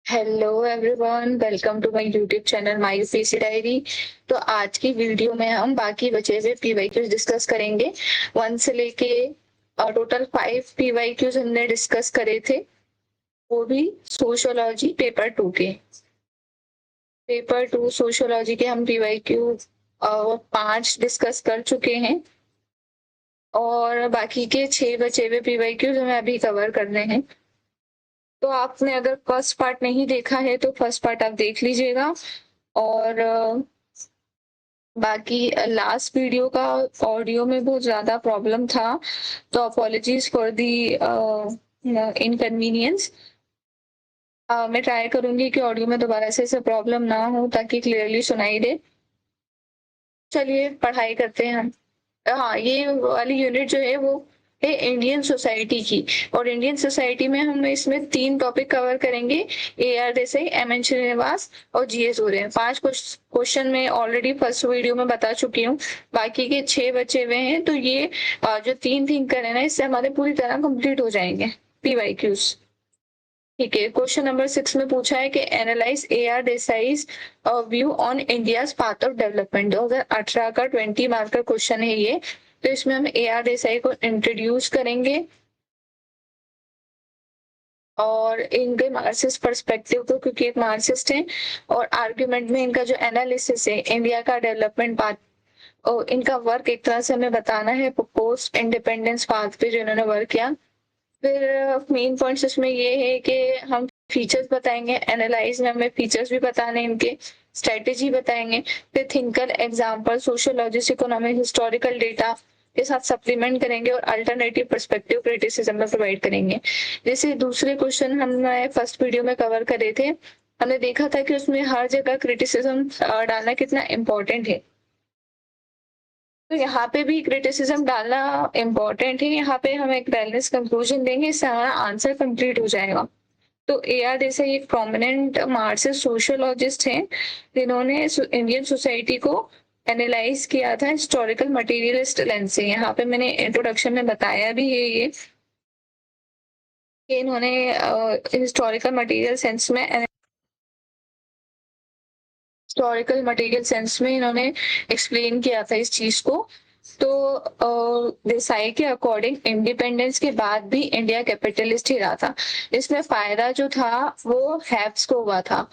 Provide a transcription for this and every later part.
Hello everyone, welcome to my YouTube channel my UPSC diary. तो आज की video में हम बाकी बचे हुए पीवाईक्यूज डिस्कस करेंगे। वन से लेके टोटल 5 पीवाईक्यूज हमने डिस्कस करे थे, वो भी सोशियोलॉजी पेपर 2 सोशियोलॉजी के हम पीवाईक्यू 5 डिस्कस कर चुके हैं और बाकी के 6 बचे हुए पीवाईक्यूज हमें अभी कवर करने हैं। तो आपने अगर फर्स्ट पार्ट नहीं देखा है तो फर्स्ट पार्ट आप देख लीजिएगा। और बाकी लास्ट वीडियो का ऑडियो में बहुत ज्यादा प्रॉब्लम था, तो अपॉलॉजीज फॉर दी इनकन्वीनियंस। मैं ट्राई करूंगी कि ऑडियो में दोबारा से ऐसे प्रॉब्लम ना हो ताकि क्लियरली सुनाई दे। चलिए पढ़ाई करते हैं हम। हाँ, ये वाली यूनिट जो है वो है इंडियन सोसाइटी की। और इंडियन सोसाइटी में हम इसमें 3 टॉपिक कवर करेंगे, AR देसाई, MN श्रीनिवास और GS हो रहे हैं। 5 क्वेश्चन में ऑलरेडी फर्स्ट वीडियो में बता चुकी हूँ, बाकी के 6 बचे हुए हैं। तो ये जो 3 थिंक करें ना, इससे हमारे पूरी तरह कंप्लीट हो जाएंगे PYQs। ठीक है, क्वेश्चन नंबर 6 में पूछा है कि analyse AR Desai's view on India's path of development. 2018 का 20 मार्क का क्वेश्चन है ये। तो इसमें हम AR देसाई को इंट्रोड्यूस करेंगे और इनके मार्क्सिस्ट पर्सपेक्टिव को, क्योंकि एक मार्क्सिस्ट है, और आर्ग्यूमेंट में इनका जो एनालिसिस है इंडिया का डेवलपमेंट पाथ और इनका वर्क एक तरह से हमें बताना है पोस्ट इंडिपेंडेंस पाथ पे जो इन्होंने वर्क किया। फिर मेन पॉइंट्स इसमें ये है कि हम फीचर्स बताएंगे, एनालाइज में हमें फीचर्स भी बताने इनके, स्ट्रेटेजी बताएंगे। फिर थिंकल example, sociologist, economic, historical data के साथ सप्लीमेंट करेंगे और अल्टरनेटिव पर्सपेक्टिव क्रिटिसिज्म में प्रोवाइड करेंगे। जैसे दूसरे क्वेश्चन हमने फर्स्ट वीडियो में कवर करे थे, हमने देखा था कि उसमें हर जगह क्रिटिसिज्म डालना कितना इम्पोर्टेंट है। तो यहाँ पे भी क्रिटिसिज्म डालना इम्पोर्टेंट है। यहाँ पे हम एक बैलेंस कंक्लूजन देंगे, इससे हमारा आंसर कंप्लीट हो जाएगा। तो AR देसाई एक प्रोमिनेंट मार्क्सिस्ट सोशियोलॉजिस्ट हैं जिन्होंने इंडियन सोसाइटी को एनालाइज किया था हिस्टोरिकल मटेरियलिस्ट लेंस से। यहाँ पे मैंने इंट्रोडक्शन में बताया भी है ये कि इन्होंने हिस्टोरिकल मटेरियल सेंस में इन्होंने एक्सप्लेन किया था इस चीज को। तो देसाई के अकॉर्डिंग इंडिपेंडेंस के बाद भी इंडिया कैपिटलिस्ट ही रहा था। इसमें फायदा जो था वो हैव्स को हुआ था।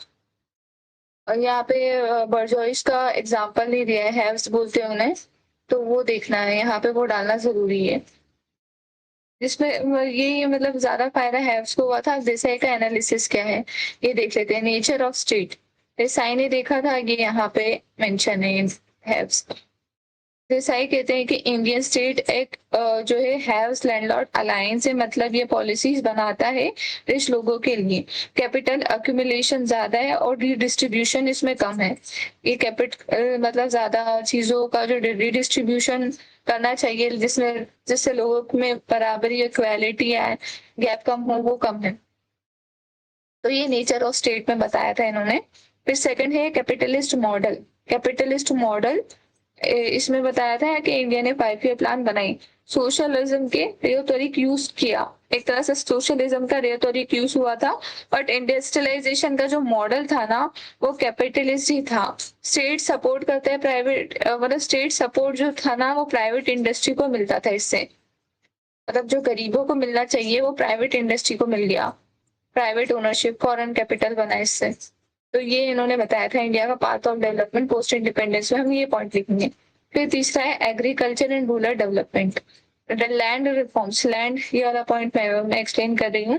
और यहाँ पे बर्जोइस का एग्जांपल नहीं दिया है, हैव्स बोलते हैं उन्हें, तो वो देखना है, यहाँ पे वो डालना जरूरी है। जिसमें ये मतलब ज्यादा फायदा हैव्स को हुआ था। देसाई का एनालिसिस क्या है ये देख लेते हैं। नेचर ऑफ स्टेट, देसाई ने देखा था, ये यहाँ पे मेंशन है हैव्स। देसाई कहते हैं कि इंडियन स्टेट एक जो है हैव्स लैंडलॉर्ड अलायंस है, मतलब ये पॉलिसीज बनाता है रिच लोगों के लिए। कैपिटल अक्यूमुलेशन ज्यादा है और रिडिस्ट्रीब्यूशन इसमें कम है। ये मतलब ज्यादा चीजों का जो रिडिस्ट्रीब्यूशन करना चाहिए जिसमें जिससे लोगों में बराबरी, इक्वालिटी है, गैप कम हो, वो कम है। तो ये नेचर ऑफ स्टेट में बताया था इन्होंने। फिर सेकंड है कैपिटलिस्ट मॉडल। कैपिटलिस्ट मॉडल इसमें बताया था कि इंडिया ने 5 ईयर प्लान बनाई, सोशलिज्म के रेटोरिक यूज किया। एक तरह से सोशलिज्म का रेटोरिक यूज हुआ था, बट इंडस्ट्रियलाइजेशन का जो मॉडल था ना वो कैपिटलिस्ट ही था। स्टेट सपोर्ट करते हैं प्राइवेट, मतलब स्टेट सपोर्ट जो था ना वो प्राइवेट इंडस्ट्री को मिलता था इससे। मतलब जो गरीबों को मिलना चाहिए वो प्राइवेट इंडस्ट्री को मिल गया, प्राइवेट ओनरशिप, फॉरेन कैपिटल बना इससे। तो ये इन्होंने बताया था इंडिया का path of development post independence में, हम ये पॉइंट लिखेंगे। फिर तीसरा है agriculture and rural development, land reforms. Land ये वाला पॉइंट मैं एक्सप्लेन कर रही हूँ।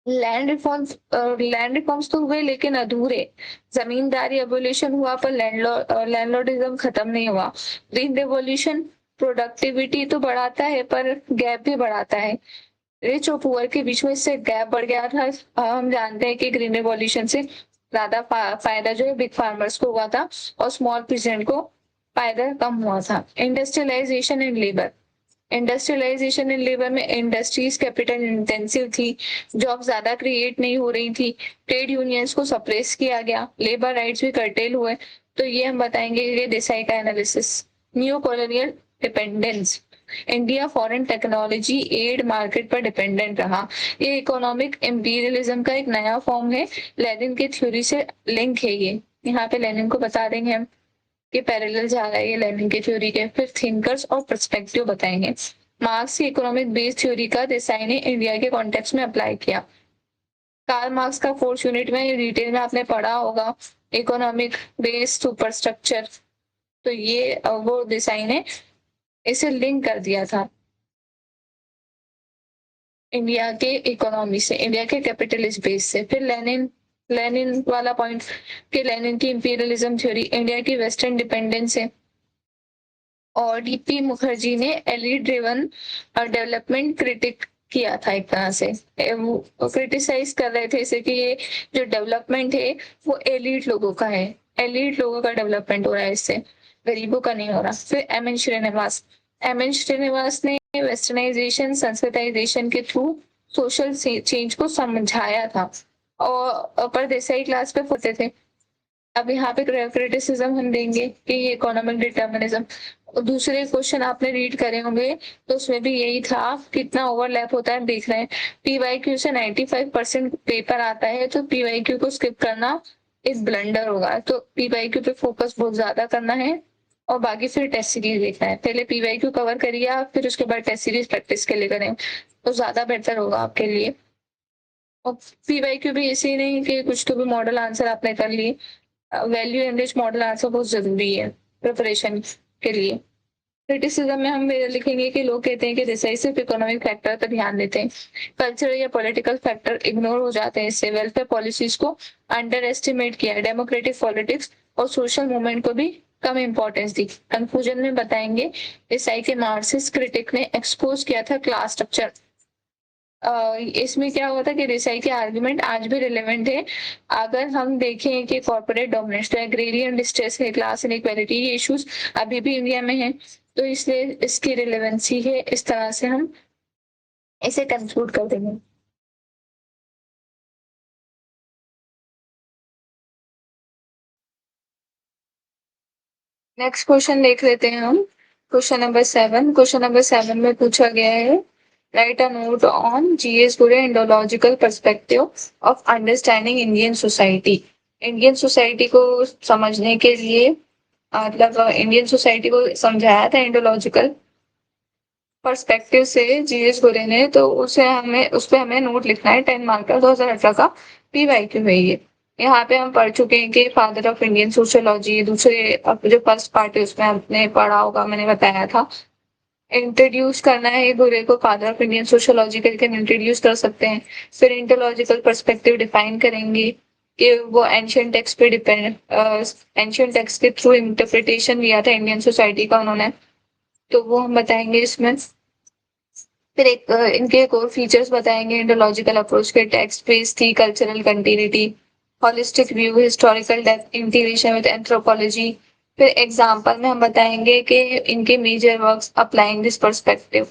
लैंड रिफॉर्म्स तो हुए लेकिन अधूरे। जमींदारी एबोल्यूशन हुआ पर लैंडलॉर्डिज्म खत्म नहीं हुआ। ग्रीन रेवोल्यूशन प्रोडक्टिविटी तो बढ़ाता है पर गैप भी बढ़ाता है, रिच और पुअर के बीच में इससे गैप बढ़ गया था। हम जानते हैं कि ग्रीन रेवोल्यूशन से ज्यादा फायदा जो है बिग फार्मर्स को हुआ था और स्मॉल पीजेंट को फायदा कम हुआ था। Industrialisation and labour, industrialisation and labour में इंडस्ट्रीज कैपिटल इंटेंसिव थी, जॉब ज्यादा क्रिएट नहीं हो रही थी, ट्रेड यूनियंस को सप्रेस किया गया, लेबर राइट्स भी कर्टेल हुए। तो ये हम बताएंगे ये देसाई का analysis. New colonial dependence, India foreign technology aid market पर डिपेंडेंट रहा। ये इकोनॉमिक इम्पीरियलिज्म का एक नया फॉर्म है, लेनिन की थ्योरी से लिंक है ये। यहाँ पे लेनिन को बता देंगे हम कि पैरेलल जा रहा है ये लेनिन की थ्योरी के। फिर थिंकर्स और पर्सपेक्टिव बताएंगे। मार्क्स की इकोनॉमिक बेस थ्योरी का देसाई ने इंडिया के कॉन्टेक्स्ट में अप्लाई किया। कार्ल मार्क्स का 4th यूनिट में डिटेल में आपने पढ़ा होगा, इकोनॉमिक बेस सुपर स्ट्रक्चर। तो ये वो देसाई ने इसे लिंक कर दिया था इंडिया के इकोनॉमी से, इंडिया के कैपिटलिस्ट बेस से। फिर लेनिन लेनिन वाला पॉइंट कि लेनिन की इंपीरियलिज्म थ्योरी इंडिया की वेस्टर्न डिपेंडेंस है। और डीपी मुखर्जी ने एलिट ड्रिवन डेवलपमेंट क्रिटिक किया था एक तरह से। वो क्रिटिसाइज कर रहे थे इसे कि ये जो डेवलपमेंट है वो एलिट लोगों का है, एलिट लोगों का डेवलपमेंट हो रहा है इससे, गरीबों का नहीं हो रहा। फिर एम एन श्रीनिवास ने वेस्टर्नाइजेशन संस्कृताइजेशन के थ्रू सोशल चेंज को समझाया था और परदेसाई क्लास पे पढ़ते थे। अब यहाँ पे क्रिटिसिज्म हम देंगे कि ये इकोनॉमिक डिटर्मिनिज्म। दूसरे क्वेश्चन आपने रीड करे होंगे तो उसमें भी यही था, कितना ओवरलैप होता है देख रहे हैं। पीवाईक्यू से 95% पेपर आता है, तो पीवाईक्यू को स्किप करना एक ब्लंडर होगा। तो पीवाईक्यू पे फोकस बहुत ज्यादा करना है और बाकी फिर टेस्ट सीरीज देखना है। पहले पीवाईक्यू कवर करिए आप, फिर उसके बाद टेस्ट सीरीज प्रैक्टिस के लिए करें तो ज्यादा बेहतर होगा आपके लिए। और पीवाईक्यू भी ऐसे ही नहीं कि कुछ तो भी मॉडल आंसर आपने कर लिए, वैल्यू एनरिच मॉडल आंसर बहुत जरूरी है प्रिपरेशन के लिए। क्रिटिसिज्म में हम लिखेंगे कि लोग कहते हैं कि डिसाइसिव इकोनॉमिक फैक्टर पर ध्यान देते हैं, कल्चरल या पॉलिटिकल फैक्टर इग्नोर हो जाते हैं। इससे वेलफेयर पॉलिसीज को अंडर एस्टिमेट किया है, डेमोक्रेटिक पॉलिटिक्स और सोशल मूवमेंट को भी कम इंपॉर्टेंस दी। कंक्लूजन में बताएंगे देसाई के मार्क्सिस्ट क्रिटिक ने एक्सपोज किया था क्लास स्ट्रक्चर। इसमें क्या हुआ था कि देसाई के आर्गुमेंट आज भी रिलेवेंट है। अगर हम देखें कि कॉर्पोरेट डोमिनेंस, तो एग्रेरियन डिस्ट्रेस है, क्लास इनइक्वालिटी, ये इश्यूज अभी भी इंडिया में है, तो इसलिए इसकी रिलेवेंसी है। इस तरह से हम इसे कंक्लूड कर देंगे। नेक्स्ट क्वेश्चन देख लेते हैं हम। क्वेश्चन नंबर 7 में पूछा गया है, write a note on G S Ghurye indological perspective of understanding Indian society. Indian society को समझने के लिए मतलब इंडियन सोसाइटी को समझाया था इंडोलॉजिकल पर्सपेक्टिव से जीएस गुरे ने। तो उस पे हमें नोट लिखना है, 10 मार्क का, 2018 का पीवाईक्यू है ये। यहाँ पे हम पढ़ चुके हैं कि फादर ऑफ इंडियन सोशियोलॉजी, दूसरे जो फर्स्ट पार्ट है उसमें हमने पढ़ा होगा, मैंने बताया था। इंट्रोड्यूस करना है ये गुरे को, फादर ऑफ इंडियन सोशियोलॉजी करके इंट्रोड्यूस कर सकते हैं। फिर इंटोलॉजिकल पर्सपेक्टिव डिफाइन करेंगे कि वो एंशियंट टेक्स्ट पे डिपेंड, एंशियंट टेक्स्ट के थ्रू इंटरप्रिटेशन लिया था इंडियन सोसाइटी का उन्होंने, तो वो हम बताएंगे इसमें। फिर इनके कोर फीचर्स बताएंगे इंडोलॉजिकल अप्रोच के, टेक्स्ट बेस्ड थी, cultural continuity, holistic view, historical depth, integration with anthropology. फिर एग्जांपल में हम बताएंगे कि इनके major works applying this perspective,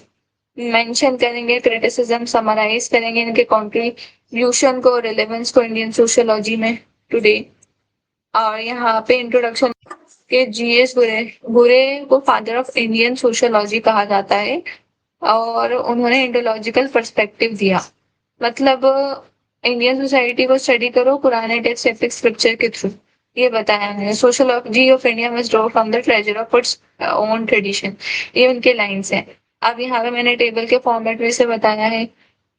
mention करेंगे क्रिटिसिज्म, समराइज करेंगे इनके कंट्रीब्यूशन को, रिलेवेंस को इंडियन सोशियोलॉजी में टुडे। और यहाँ पे इंट्रोडक्शन के जीएस गुरे, गुरे को फादर ऑफ इंडियन सोशियोलॉजी कहा जाता है और उन्होंने इंडोलॉजिकल पर्सपेक्टिव दिया। मतलब इंडियन सोसाइटी को स्टडी करो पुराने टेक्स्ट एपिक स्क्रिप्चर के थ्रू, ये बताया है। Sociology of India must draw from the treasure of its own tradition, ये उनके लाइंस हैं। अब यहाँ पे मैंने टेबल के फॉर्मेट में से बताया है।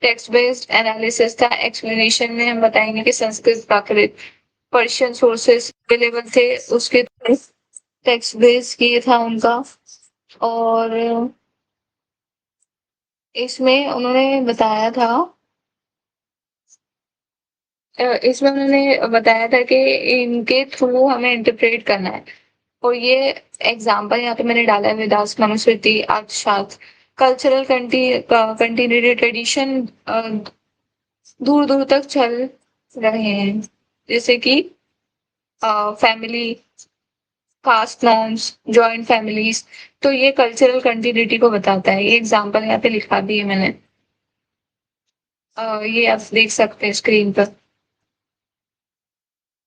टेक्स्ट बेस्ड एनालिसिस था, एक्सप्लेनेशन में हम बताएंगे कि संस्कृत, प्राकृत, पर्शियन सोर्सेस अवेलेबल थे, उसके टेक्स्ट बेस्ड किए था उनका। और इसमें उन्होंने बताया था, इसमें उन्होंने बताया था कि इनके थ्रू हमें इंटरप्रेट करना है। और ये एग्जाम्पल यहाँ पे मैंने डाला है, वेदास, मनुस्मृति, अर्थशास्त्र, कल्चरल कंटिन्यूटी, ट्रेडिशन दूर दूर तक चल रहे हैं, जैसे कि family, caste norms, joint families. तो ये कल्चरल कंटिन्यूटी को बताता है। ये एग्जाम्पल यहाँ पे लिखा भी है मैंने, ये आप देख सकते हैं स्क्रीन पर।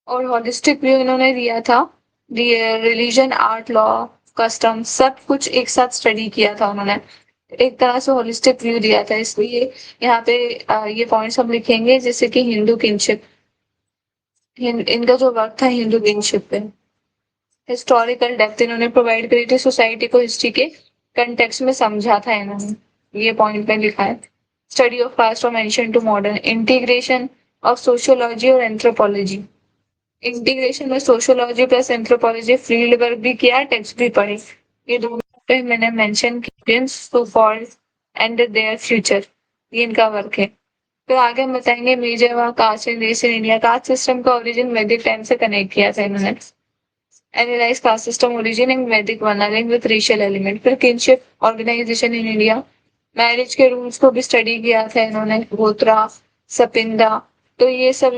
और होलिस्टिक व्यू इन्होंने दिया था, रिलीजन, आर्ट, लॉ, कस्टम, सब कुछ एक साथ स्टडी किया था उन्होंने। एक तरह से होलिस्टिक व्यू दिया था, इसलिए यहाँ पे ये पॉइंट्स हम लिखेंगे, जैसे कि हिंदू किनशिप, इनका जो वर्क था हिंदू किनशिप पे। हिस्टोरिकल डेप्थ इन्होंने प्रोवाइड करी थी, सोसाइटी को हिस्ट्री के कंटेक्स्ट में समझा था इन्होंने, ये पॉइंट में लिखा है। Study of past from ancient to modern, integration of sociology और एंथ्रोपोलॉजी, इंटीग्रेशन में sociology plus anthropology, field work भी किया, टेक्स्ट भी पढ़े, ये दोनों पे मैंने मेंशन किया, so called and their future, ये इनका वर्क है। फिर आगे हम बताएंगे major work caste in race in India, caste system का ओरिजिन वैदिक टाइम से कनेक्ट किया था इन्होंने। Analyse caste system origin in Vedic one link with racial element. फिर kinship organisation in India, marriage के रूल्स को भी स्टडी किया था इन्होंने, गोत्रा, सपिंदा, तो ये सब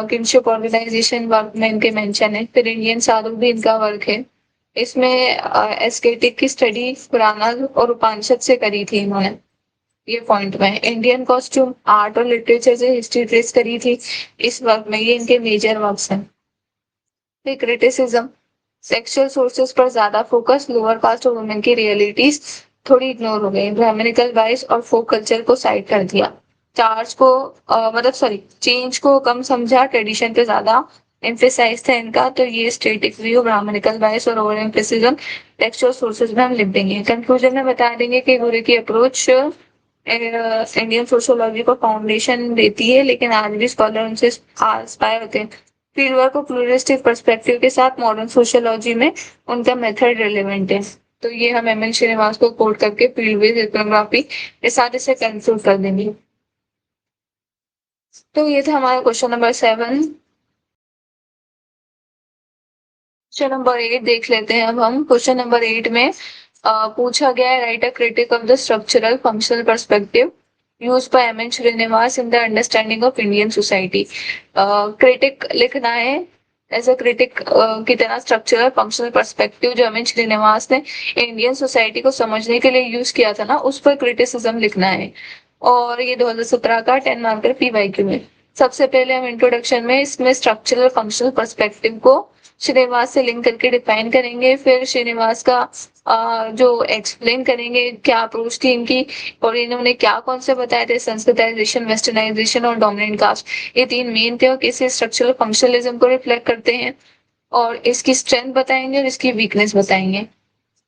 किनशिप ऑर्गेनाइजेशन वर्क में इनके मेंशन है। फिर इंडियन साधु भी इनका वर्क है, इसमें एस्केटिक की स्टडी पुराना और उपनिषद से करी थी इन्होंने, ये पॉइंट में। इंडियन कॉस्ट्यूम, आर्ट और लिटरेचर से हिस्ट्री ट्रेस करी थी इस वर्क में, ये इनके मेजर वर्क्स हैं। फिर क्रिटिसिज्म, सेक्सुअल सोर्सेस पर ज्यादा फोकस, लोअर कास्ट और वुमेन की रियलिटीज थोड़ी इग्नोर हो गई, ब्राह्मणिकल वाइज और फोक कल्चर को साइड कर दिया, चार्ज को मतलब सॉरी चेंज को कम समझा, ट्रेडिशन पे ज्यादा एम्फेसाइज था इनका। तो ये स्टेटिक व्यू, ब्राह्मणिकल वाइज और ओवर एम्फेसिज्म टेक्सचुअल सोर्सेज में हम लिख देंगे। कंक्लूजन में बता देंगे कि गुरु की अप्रोच इंडियन सोशियोलॉजी को फाउंडेशन देती है, लेकिन आज भी स्कॉलर उनसे इंस्पायर होते हैं। फील्ड वर्क को प्लूरिस्टिक पर्सपेक्टिव के साथ मॉडर्न सोशियोलॉजी में उनका मेथड रिलेवेंट है। तो ये हम एम एन श्रीनिवास को कोट करके फील्ड बेस्ड इकोनोग्राफी के साथ इसे कंक्लूड कर देंगे। तो ये था हमारा क्वेश्चन नंबर 7। क्वेश्चन नंबर 8 देख लेते हैं अब हम। क्वेश्चन नंबर 8 में पूछा गया है, write a critique of the structural functional perspective used by M N Srinivas in the understanding of Indian society. Critique लिखना है एज अ क्रिटिक की तरह स्ट्रक्चरल फंक्शनल पर्सपेक्टिव जो एम एन श्रीनिवास ने इंडियन सोसाइटी को समझने के लिए यूज किया था ना, उस पर क्रिटिसिज्म लिखना है। और ये 2017 का 10 मार्कर पीवाईक्यू में। सबसे पहले हम इंट्रोडक्शन में इसमें स्ट्रक्चरल फंक्शनल पर्सपेक्टिव को श्रीनिवास से लिंक करके डिफाइन करेंगे, फिर श्रीनिवास का जो एक्सप्लेन करेंगे क्या अप्रोच थी इनकी, और इन्होंने क्या कॉन्सेप्ट बताए थे, संस्कृताइजेशन, वेस्टर्नाइजेशन और डोमिनेंट कास्ट, ये 3 मेन थे और किसी स्ट्रक्चरल फंक्शनलिज्म को रिफ्लेक्ट करते हैं, और इसकी स्ट्रेंथ बताएंगे और इसकी वीकनेस बताएंगे।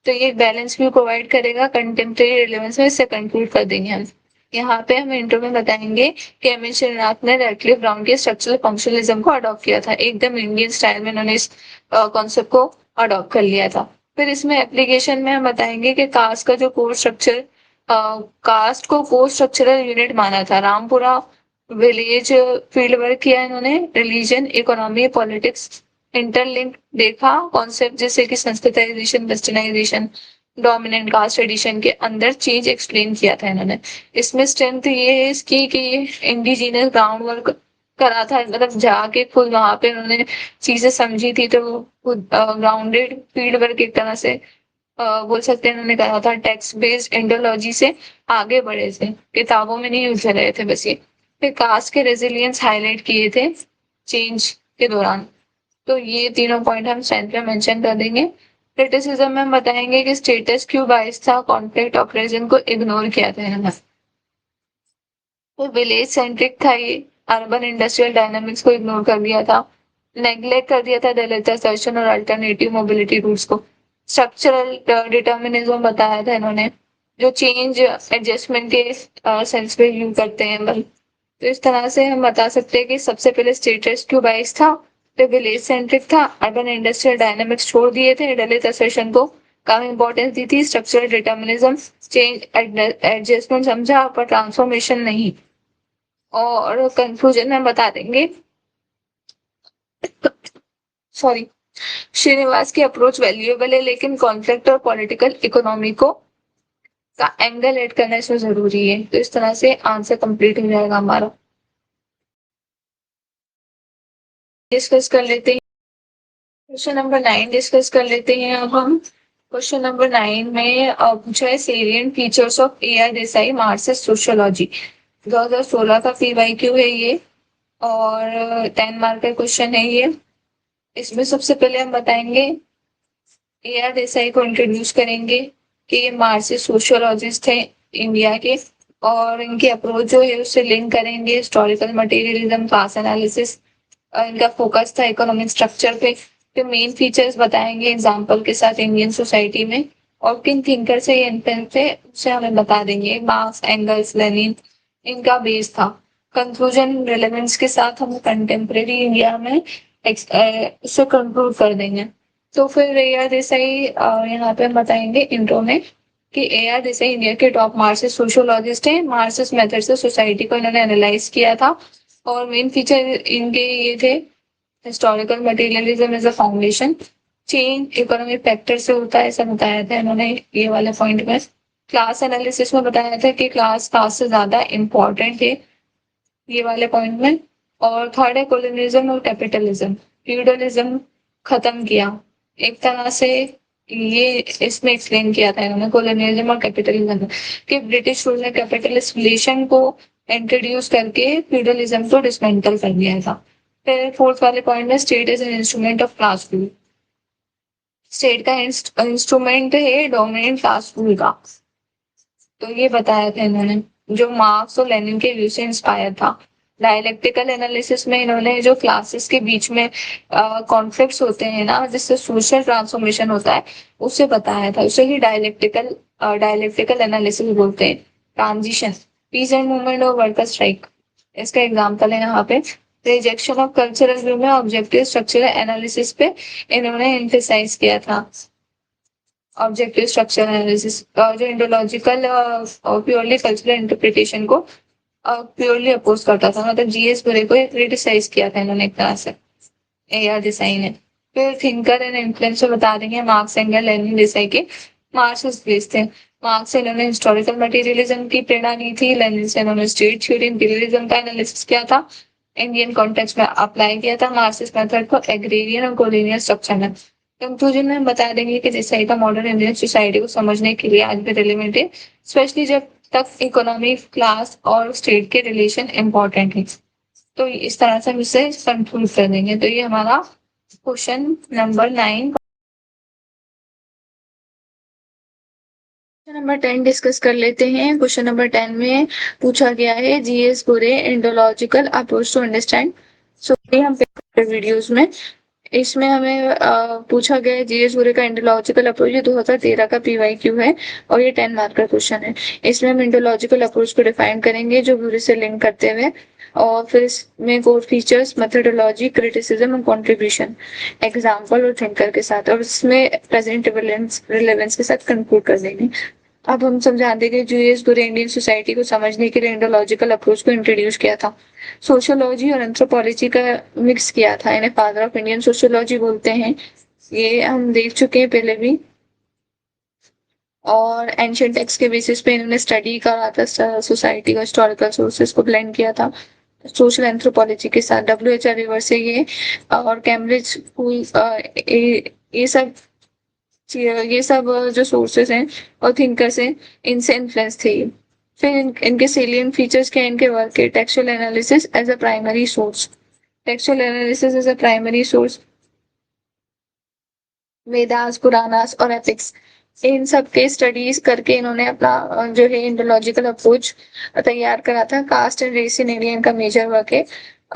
तो ये बैलेंस भी प्रोवाइड करेगा, कंटेम्प्रेरी रिलेवेंस में इससे कंक्लूड कर देंगे हम। यहाँ पे हम इंट्रो में बताएंगे कि एम एन श्रीनाथ ने रेडक्लिफ ब्राउन के स्ट्रक्चरल फंक्शनलिज्म को अडॉप्ट किया था, एकदम इंडियन स्टाइल में उन्होंने इस कॉन्सेप्ट को अडॉप्ट कर लिया था। फिर इसमें एप्लीकेशन में हम बताएंगे कि कास्ट का जो कोर स्ट्रक्चर, कास्ट को कोर स्ट्रक्चरल यूनिट माना था, रामपुरा विलेज फील्ड वर्क किया इन्होंने, रिलीजन, इकोनॉमी, पॉलिटिक्स इंटरलिंक देखा, कॉन्सेप्ट जैसे कि Sanskritisation, westernisation, dominant caste addition के अंदर चेंज एक्सप्लेन किया था इन्होंने। इसमें स्ट्रेंथ ये है इसकी कि इंडिजिनियस ग्राउंड वर्क करा था, मतलब जाके खुद वहां पे उन्होंने चीजें समझी थी, तो खुद ग्राउंडेड फील्ड वर्क एक तरह से बोल सकते हैं इन्होंने करा था, टेक्स्ट बेस्ड इंडोलॉजी से आगे बढ़े थे, किताबों में नहीं उलझे रहे थे बस ये। फिर कास्ट के रेजिलियंस हाईलाइट किए थे चेंज के दौरान। तो ये तीनों पॉइंट हम स्ट्रेंथ में मेंशन कर देंगे। क्रिटिसिज्म में हम बताएंगे कि स्टेटस क्यू बायस था, कॉन्फ्लिक्ट ऑपरेशन को इग्नोर किया था इन्होंने। तो विलेज सेंट्रिक था ये, अर्बन इंडस्ट्रियल डायनामिक्स को इग्नोर कर दिया था, नेग्लेक्ट कर दिया था दलित सर्जन और अल्टरनेटिव मोबिलिटी रूट्स को। स्ट्रक्चरल डिटर्मिनिज्म बताया था इन्होंने, जो चेंज एडजस्टमेंट के सेंस में यूज करते हैं बल। तो इस तरह से हम बता सकते हैं कि सबसे पहले स्टेटस क्यू बायस था, फिर विलेज सेंट्रिक था, अर्बन इंडस्ट्रियल डायनामिक्स छोड़ दिए थे, दलित असर्शन को कम इंपॉर्टेंस दी थी, स्ट्रक्चरल डिटर्मिनिज्म, चेंज एडजस्टमेंट समझा पर ट्रांसफॉर्मेशन नहीं। और कंक्लूजन में बता देंगे सॉरी श्रीनिवास की अप्रोच वैल्यूएबल है, लेकिन कॉन्फ्लिक्ट और पॉलिटिकल इकोनॉमी को का एंगल ऐड करना इसमें जरूरी है। तो इस तरह से आंसर कंप्लीट हो जाएगा हमारा। डिस्कस कर लेते हैं क्वेश्चन नंबर 9, डिस्कस कर लेते हैं अब हम। क्वेश्चन नंबर 9 में पूछा है salient features of A R Desai Marxist sociology, 2016 का पीवाईक्यू है ये, और 10 मार्क का क्वेश्चन है ये। इसमें सबसे पहले हम बताएंगे ए आर देसाई को इंट्रोड्यूस करेंगे कि ये मार्क्सिस्ट सोशियोलॉजिस्ट थे, इंडिया के, और इनके अप्रोच जो है उससे लिंक करेंगे हिस्टोरिकल मटेरियलिज्म, क्लास एनालिसिस। इनका फोकस था इकोनॉमिक स्ट्रक्चर पे। फिर मेन फीचर्स बताएंगे एग्जाम्पल के साथ इंडियन सोसाइटी में, और किन थिंकर से ये इन्फ्लुएंस थे उसे हमें बता देंगे। मार्क्स, एंगल्स, लेनिन इनका बेस था। कंक्लूजन रेलेवेंस के साथ हम कंटेम्प्रेरी इंडिया में इसे कंक्लूड कर देंगे। तो फिर ए आर देसाई यहाँ पे हम बताएंगे इंट्रो में कि ए आर देसाई इंडिया के टॉप मार्क्सिस्ट सोशियोलॉजिस्ट हैं। मार्क्सिस्ट मेथड से सोसाइटी को इन्होंने एनालाइज किया था, और मेन फीचर इनके ये थे historical materialism as a foundation, change economic factor से होता है ऐसा बताया था इन्होंने ये वाले पॉइंट में। क्लास एनालिसिस में बताया था कि क्लास कास्ट से ज्यादा इम्पोर्टेंट है ये वाले पॉइंट में। और थर्ड है कोलोनियलिज्म और कैपिटलिज्म, फ्यूडलिज्म खत्म किया एक तरह से। ये इसमें एक्सप्लेन किया था इन्होंने कोलोनियलिज्म और कैपिटलिज्म कि ब्रिटिश रूल ने कैपिटलिस्ट रिलेशन को इंट्रोड्यूस करके फ्यूडलिज्म को डिसमेंटल कर दिया था। फिर फोर्थ वाले पॉइंट में state is an instrument of class rule, state का इंस्ट्रूमेंट है डोमिनेंट क्लास रूल का। तो ये बताया था इन्होंने, जो मार्क्स और लेनिन के व्यू से इंस्पायर था। डायलेक्टिकल एनालिसिस में इन्होंने जो क्लासेस के बीच में कॉन्फ्लिक्ट्स होते हैं ना, जिससे सोशल ट्रांसफॉर्मेशन होता है, उसे बताया था। उसे ही डायलेक्टिकल एनालिसिस बोलते हैं। ट्रांजिशन, पीस एंड मूवमेंट और वर्कर स्ट्राइक, इसका एग्जाम्पल है यहाँ पे। रिजेक्शन ऑफ कल्चरल व्यू में ऑब्जेक्टिव स्ट्रक्चरल एनालिसिस पे इन्होंने एम्फेसाइज किया था। ऑब्जेक्टिव स्ट्रक्चर एनालिसिस जो इंडोलॉजिकल प्योरली कल्चरल इंटरप्रिटेशन को प्योरली अपोज करता था, मतलब जीएस बुरे को क्रिटिसाइज किया था इन्होंने एक तरह से ए आर देसाई ने। फिर थिंकर एंड इन्फ्लुएंसर बता देंगे मार्क्स, एंगल, लेनिन, देसाई के। मार्क्सिस्ट बेस थे। मार्क्स से इन्होंने हिस्टोरिकल मटेरियलिज्म की प्रेरणा ली थी। लेनिन से इन्होंने स्टेट थ्योरी इंपीरियलिज्म का एनालिसिस किया था, इंडियन कॉन्टेक्स्ट में अप्लाई किया था मार्क्सिस्ट मेथड को एग्रेरियन और कॉलोनियल स्ट्रक्चर में। कंक्लूजन में हम बता देंगे कि देसाई का मॉडर्न इंडियन सोसाइटी को समझने के लिए आज भी रिलेवेंट है, स्पेशली जब तक इकोनॉमी, क्लास और स्टेट के रिलेशन इंपॉर्टेंट है। तो इस तरह से हम इसे कंक्लूड कर देंगे। तो ये हमारा क्वेश्चन नंबर 9। नंबर 10 डिस्कस कर लेते हैं। क्वेश्चन नंबर 10 में पूछा गया है जीएस बुरे इंडोलॉजिकल अप्रोच टू अंडरस्टैंड। सो ये हम वीडियोस में इसमें हमें पूछा गया है जीएस बुरे का इंडोलॉजिकल अप्रोच। ये 2013 का पीवाईक्यू है और ये 10 मार्क का क्वेश्चन है। इसमें हम इंडोलॉजिकल अप्रोच को डिफाइन करेंगे जो बुरे से लिंक करते हुए, और फिर इसमें कोर फीचर्स, मेथोडोलॉजी, क्रिटिसिज्म और कॉन्ट्रीब्यूशन, एग्जाम्पल और थिंकर के साथ, और इसमें प्रेजेंट रिलेवेंस के साथ कंक्लूड कर देंगे। अब हम समझा देंगे यूएस पूरे इंडियन सोसाइटी को समझने के लिए इंडोलॉजिकल अप्रोच को इंट्रोड्यूस किया था। सोशियोलॉजी और एंथ्रोपोलॉजी का मिक्स किया था, इन्हें फादर ऑफ इंडियन सोशियोलॉजी बोलते हैं। ये हम देख चुके हैं पहले भी। और एंशियंट टेक्स्ट के बेसिस पे इन्होंने स्टडी करा था सोसाइटी का, हिस्टोरिकल सोर्सेस को ब्लेंड किया था सोशल एंथ्रोपोलॉजी के साथ। WHR रिवर से ये और कैम्ब्रिज स्कूल, ये सब जो सोर्सेस हैं और थिंकर्स हैं, इनसे इन्फ्लुएंस थे। फिर इनके सेलियंट फीचर्स क्या, इनके वर्क के textual analysis as a primary source, textual analysis as a primary source, Vedas, Puranas और एपिक्स, इन सब के स्टडीज करके इन्होंने अपना जो है इंडोलॉजिकल अप्रोच तैयार करा था। Caste and race in India इनका मेजर वर्क है,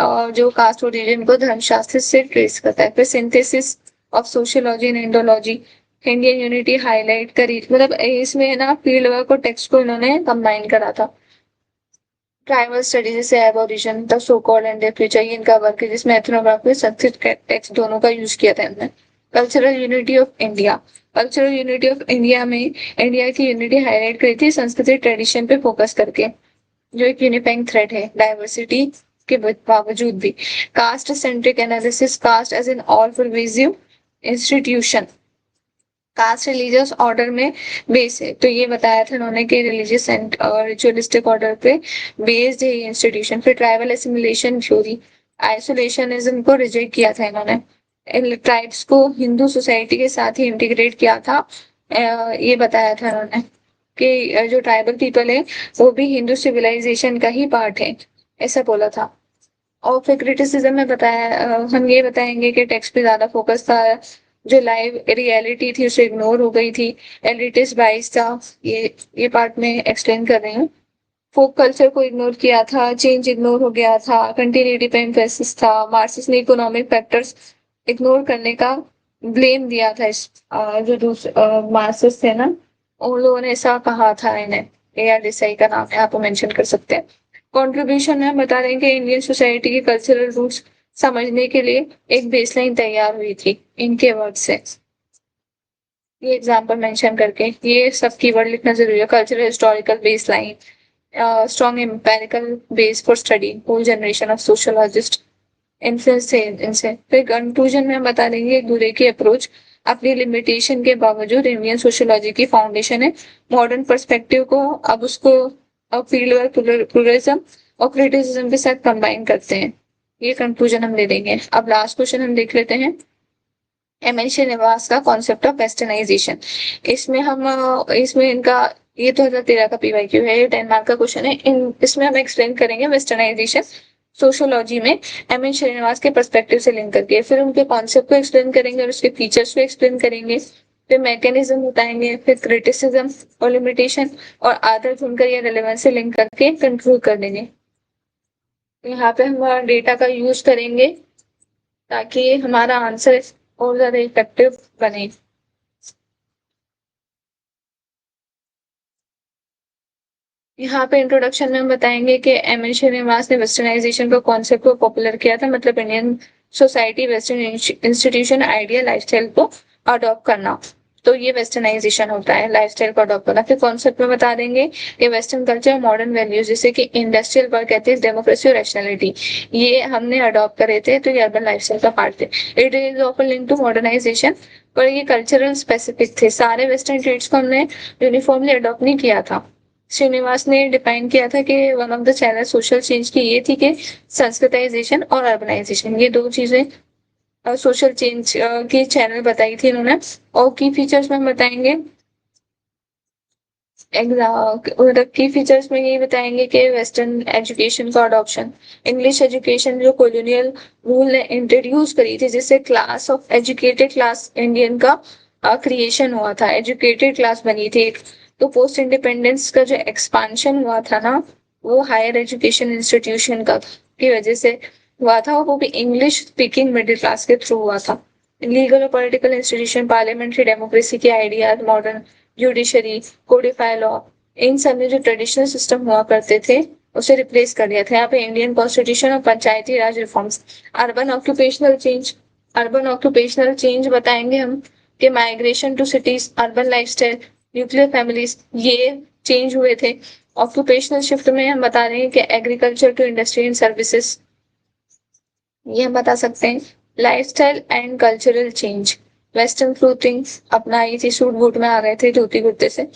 और जो कास्ट और रीजन को धर्मशास्त्र से ट्रेस करता है। फिर synthesis of sociology and Indology, Indian unity highlight करी, मतलब इसमें ना फील्ड वर्क और टेक्स्ट को इन्होंने कंबाइन करा था। ट्राइबल स्टडी जैसे aborigine, the so called and future, ये इनका वर्क है जिसमें एथनोग्राफी और संस्कृत टेक्स्ट दोनों का यूज किया था इन्होंने। Cultural unity of India, cultural unity of India में इंडिया की यूनिटी हाईलाइट करी थी संस्कृति ट्रेडिशन पे फोकस करके, जो एक यूनिफाइंग थ्रेड है डाइवर्सिटी के बावजूद भी। Caste centric analysis, caste as an all pervasive institution, caste religious order में बेस है। तो ये बताया था उन्होंने कि रिलीजियस एंड रिचुअलिस्टिक ऑर्डर पे बेस्ड है ये इंस्टीट्यूशन। फिर ट्राइबल एसिमिलेशन थ्योरी, आइसोलेशनिज्म को रिजेक्ट किया था इन्होंने, ट्राइब्स को हिंदू सोसाइटी के साथ ही इंटीग्रेट किया था। ये बताया था उन्होंने कि जो ट्राइबल पीपल है वो भी हिंदू सिविलाइजेशन का ही पार्ट है, ऐसा बोला था। और फिर क्रिटिसिज्म में बताया हम ये बताएंगे कि टेक्स्ट पे ज्यादा फोकस था, जो लाइव रियलिटी थी उसे इग्नोर हो गई थी, एलिटिस्ट बाइस था, ये पार्ट में एक्सप्लेन कर रही हूँ। फोक कल्चर को इग्नोर किया था, चेंज इग्नोर हो गया था, कंटिन्यूटी पे एम्फेसिस था, मार्क्सिस्ट ने इकोनॉमिक फैक्टर्स इग्नोर करने का ब्लेम दिया था। इस जो दूसरे मार्क्सिस्ट थे ना, उन लोगों ने ऐसा कहा था इन्हें। ए आर देसाई का नाम यहाँ पे मेंशन कर सकते हैं। कंट्रीब्यूशन में बता रहे हैं कि इंडियन सोसाइटी के कल्चरल रूट्स समझने के लिए एक बेसलाइन तैयार हुई थी इनके वर्ड से। ये एग्जाम्पल मेंशन करके ये सब कीवर्ड लिखना जरूरी है। Cultural historical baseline, strong empirical base for study, whole generation of sociologists influence थे इनसे। फिर कंक्लूजन में हम बता देंगे दूरे की अप्रोच अपनी लिमिटेशन के बावजूद इंडियन सोशियोलॉजी की फाउंडेशन है। मॉडर्न पर्सपेक्टिव को अब उसको फील्ड वर्क, प्लुरलिज्म और क्रिटिसिज्म के साथ कंबाइन करते हैं। ये कंक्लूजन हम दे देंगे। अब लास्ट क्वेश्चन हम देख लेते हैं, एम.एन. श्रीनिवास का कॉन्सेप्ट ऑफ वेस्टर्नाइजेशन। इसमें इनका ये 2013 का पीवाईक्यू है, ये 10 मार्क का क्वेश्चन है। इसमें हम एक्सप्लेन करेंगे वेस्टर्नाइजेशन सोशियोलॉजी में एम.एन. श्रीनिवास के पर्सपेक्टिव से लिंक करके। फिर उनके कॉन्सेप्ट को एक्सप्लेन करेंगे और उसके फीचर्स को एक्सप्लेन करेंगे। फिर मैकेनिज्म बताएंगे, फिर क्रिटिसिज्म और लिमिटेशन और आदर चुनकर या रेलेवेंस से लिंक करके कंक्लूड कर देंगे। यहाँ पे हम डेटा का यूज करेंगे ताकि हमारा आंसर और ज्यादा इफेक्टिव बने। यहाँ पे इंट्रोडक्शन में हम बताएंगे कि एम.एन. श्रीनिवास ने वेस्टर्नाइजेशन का कॉन्सेप्ट को पॉपुलर किया था, मतलब Indian society western institution idea lifestyle को अडॉप्ट करना। तो ये वेस्टर्नाइजेशन होता है, लाइफस्टाइल को अडॉप्ट करना। फिर कॉन्सेप्ट में बता देंगे कि वेस्टर्न कल्चर मॉडर्न वैल्यूज जैसे कि इंडस्ट्रियल वर्क एथिक्स, डेमोक्रेसी और रैशनैलिटी ये हमने अडॉप्ट करे थे, तो ये अर्बन लाइफस्टाइल का पार्ट थे। It is often link to modernisation, पर ये कल्चरल स्पेसिफिक थे। सारे वेस्टर्न ट्रेड्स को हमने यूनिफॉर्मली अडॉप्ट नहीं किया था। श्रीनिवास ने डिफाइन किया था कि one of the channel social change की ये थी कि संस्कृताइजेशन और अर्बनाइजेशन, ये दो चीजें सोशल चेंज की चैनल बताई थी इन्होंने। और की फीचर्स में बताएंगे, की फीचर्स में ये बताएंगे कि वेस्टर्न एजुकेशन का अडॉप्शन, इंग्लिश एजुकेशन जो कॉलोनियल रूल ने इंट्रोड्यूस करी थी, जिससे class of educated class Indian का क्रिएशन हुआ था, एजुकेटेड क्लास बनी थी। तो पोस्ट इंडिपेंडेंस का जो एक्सपांशन हुआ था ना, वो हायर एजुकेशन इंस्टीट्यूशन का की वजह से हुआ था, वो भी इंग्लिश स्पीकिंग मिडिल क्लास के थ्रू हुआ था। लीगल और पॉलिटिकल इंस्टीट्यूशन, पार्लियामेंट्री डेमोक्रेसी के ideas, modern judiciary, codify law, इन सब ने जो ट्रेडिशनल सिस्टम हुआ करते थे उसे रिप्लेस कर दिया था। यहाँ पे इंडियन कॉन्स्टिट्यूशन और Panchayati Raj reforms. Urban occupational change, urban occupational change बताएंगे हम कि migration to cities, urban lifestyle, nuclear families, ये चेंज हुए थे। ऑक्यूपेशनल शिफ्ट में हम बता रहे हैं कि agriculture to industry and services, ये हम बता सकते हैं। Lifestyle and cultural change, western clothing अपनाई थी, सूट बूट में आ गए थे धोती कुर्ते से।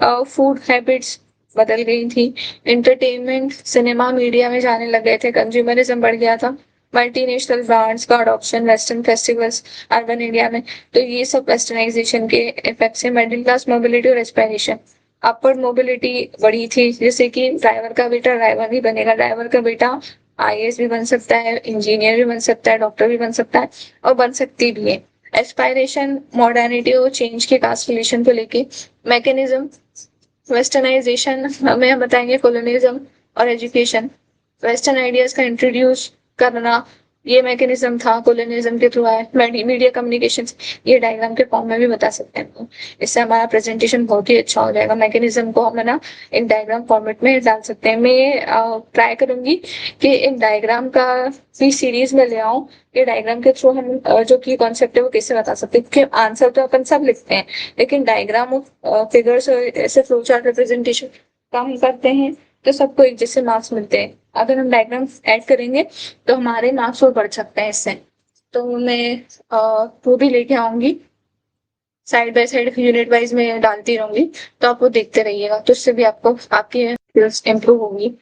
फूड हैबिट्स बदल गई थी। एंटरटेनमेंट, सिनेमा मीडिया में जाने लग गए थे, कंज्यूमरिज्म बढ़ गया था। मल्टीनेशनल ब्रांड्स का adoption, western festivals urban India में, तो ये सब वेस्टर्नाइजेशन के इफेक्ट से। मिडिल क्लास मोबिलिटी और एस्पायरेशन, अपवर्ड मोबिलिटी बढ़ी थी, जैसे कि ड्राइवर का बेटा ड्राइवर भी बनेगा, ड्राइवर का बेटा आईएएस भी बन सकता है, इंजीनियर भी बन सकता है, डॉक्टर भी बन सकता है और बन सकती भी है। एस्पायरेशन, मॉडर्निटी और चेंज के कास्ट रिलेशन को लेके। मैकेनिज्म, वेस्टर्नाइजेशन में हम बताएंगे कोलोनिज्म और एजुकेशन, वेस्टर्न आइडियाज का इंट्रोड्यूस करना, ये मैकेनिज्म था कोलोनिज्म के थ्रू आया। मीडिया कम्युनिकेशन, ये डायग्राम के फॉर्म में भी बता सकते हैं, इससे हमारा प्रेजेंटेशन बहुत ही अच्छा हो जाएगा। मैकेनिज्म को हम ना एक डायग्राम फॉर्मेट में डाल सकते हैं। मैं ट्राई करूंगी कि एक डायग्राम का भी सीरीज में ले आऊं, ये डायग्राम के थ्रू हम जो की कॉन्सेप्ट है वो कैसे बता सकते हैं, क्योंकि आंसर तो अपन सब लिखते हैं, लेकिन डायग्राम फिगर्स ऐसे फ्लो चार्ट रिप्रेजेंटेशन काम करते हैं तो सबको एक जैसे मार्क्स मिलते हैं। अगर हम डायग्राम ऐड करेंगे तो हमारे मार्क्स और बढ़ सकते हैं इससे। तो मैं वो भी लेके आऊंगी, side by side unit wise में डालती रहूंगी, तो आप वो देखते रहिएगा, तो इससे भी आपको आपकी स्किल्स इंप्रूव होंगी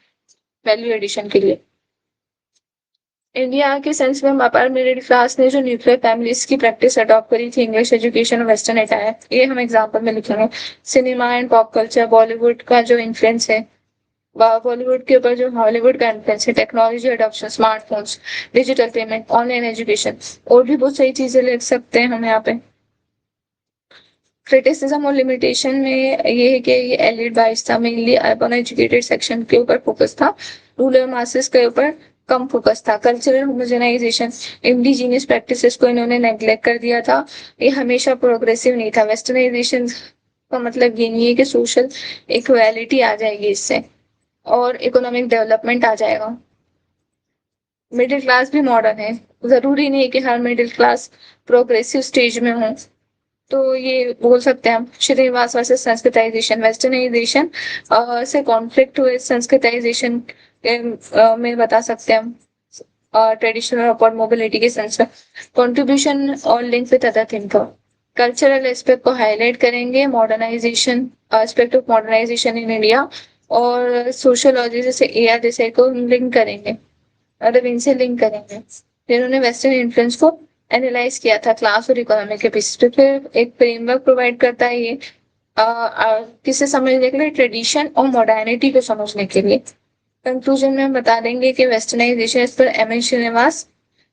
वैल्यू एडिशन के लिए। इंडिया के सेंस में अपर मिडिल क्लास ने जो न्यूक्लियर फैमिलीज की प्रैक्टिस अडॉप्ट करी थी, इंग्लिश एजुकेशन और वेस्टर्न अटायर, ये हम एग्जाम्पल में लिखेंगे। Cinema and pop culture, Bollywood का जो इन्फ्लुएंस है, बॉलीवुड के ऊपर जो हॉलीवुड का इन्फ्लुएंस है, technology adoption, smartphones, digital payment, online education, और भी बहुत सही चीजें लिख सकते हैं हम यहाँ पे। क्रिटिसिज्म और लिमिटेशन में ये है कि ये एलिट बाइस था, मेनली अर्बन एजुकेटेड सेक्शन के ऊपर फोकस था, रूरल मासेस के ऊपर कम फोकस था। कल्चरल होमोजेनाइजेशन, इंडिजीनियस प्रैक्टिसेस को इन्होंने नेग्लेक्ट कर दिया था। ये हमेशा प्रोग्रेसिव नहीं था। वेस्टर्नाइजेशन का मतलब ये नहीं है कि सोशल इक्वालिटी आ जाएगी इससे और इकोनॉमिक डेवलपमेंट आ जाएगा। मिडिल क्लास भी मॉडर्न है, जरूरी नहीं है कि हर मिडिल क्लास प्रोग्रेसिव स्टेज में हो। तो ये बोल सकते हैं हम श्रीनिवास वर्सेस संस्कृताइजेशन। वेस्टर्नाइजेशन से कॉन्फ्लिक्ट हुए संस्कृताइजेशन में बता सकते हैं हम ट्रेडिशनल अपॉर्ड मोबिलिटी के सेंस में। कंट्रीब्यूशन और link with other thinker, cultural aspect को हाईलाइट करेंगे, modernisation aspect of modernisation in India, और सोशियोलॉजी जैसे एआर जैसे को लिंक करेंगे, अरविंद से लिंक करेंगे। जिन्होंने वेस्टर्न इन्फ्लुएंस को एनालाइज किया था क्लास और इकोनॉमी के बेसिस पे। फिर एक फ्रेमवर्क प्रोवाइड करता है ये किसे समझने के लिए, ट्रेडिशन और मॉडर्निटी को समझने के लिए। कंक्लूजन में हम बता देंगे कि वेस्टर्नाइजेशन इस पर एम एन श्रीनिवास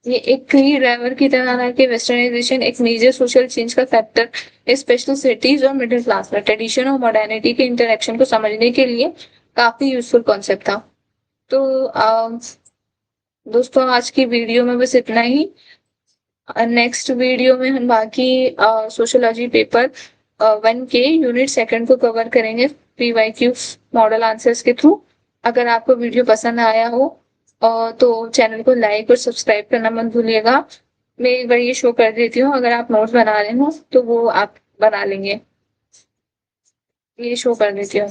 ये एक क्ली ड्राइवर की तरह रहा कि वेस्टर्नाइजेशन एक मेजर सोशल चेंज का फैक्टर स्पेशली सिटीज और मिडिल क्लास में ट्रेडिशन और मॉडर्निटी के इंटरेक्शन को समझने के लिए काफी यूजफुल कॉन्सेप्ट था। तो दोस्तों आज की वीडियो में बस इतना ही। नेक्स्ट वीडियो में हम बाकी सोशियोलॉजी पेपर 1 के यूनिट सेकंड को कवर करेंगे PYQ मॉडल आंसर्स के थ्रू। अगर आपको वीडियो पसंद आया हो तो चैनल को लाइक और सब्सक्राइब करना मत भूलिएगा। मैं एक बार ये शो कर देती हूँ, अगर आप नोट्स बना रहे हो तो वो आप बना लेंगे। ये शो कर देती हूँ।